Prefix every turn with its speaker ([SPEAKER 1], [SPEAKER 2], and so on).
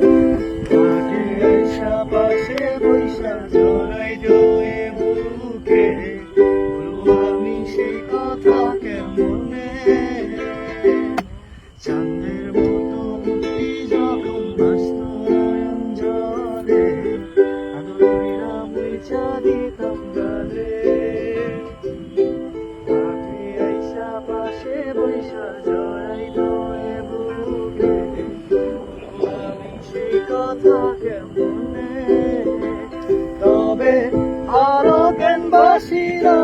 [SPEAKER 1] মাঠে আইসা পাশে বৈশা জড়াই জয়ে বুকে বলবো আমি সেই কথা কেমনে। চাঁদের মতো মুক্তি যখন ভাসত নয়ন জলে আদরিরা মুইচা দিতাম গালে। মাঠে আইসা পাশে বৈশা জড়াই জয়ে বুকে বলবো আমি সেই কথা কেমনে। তবে আরো কেন বাসিরা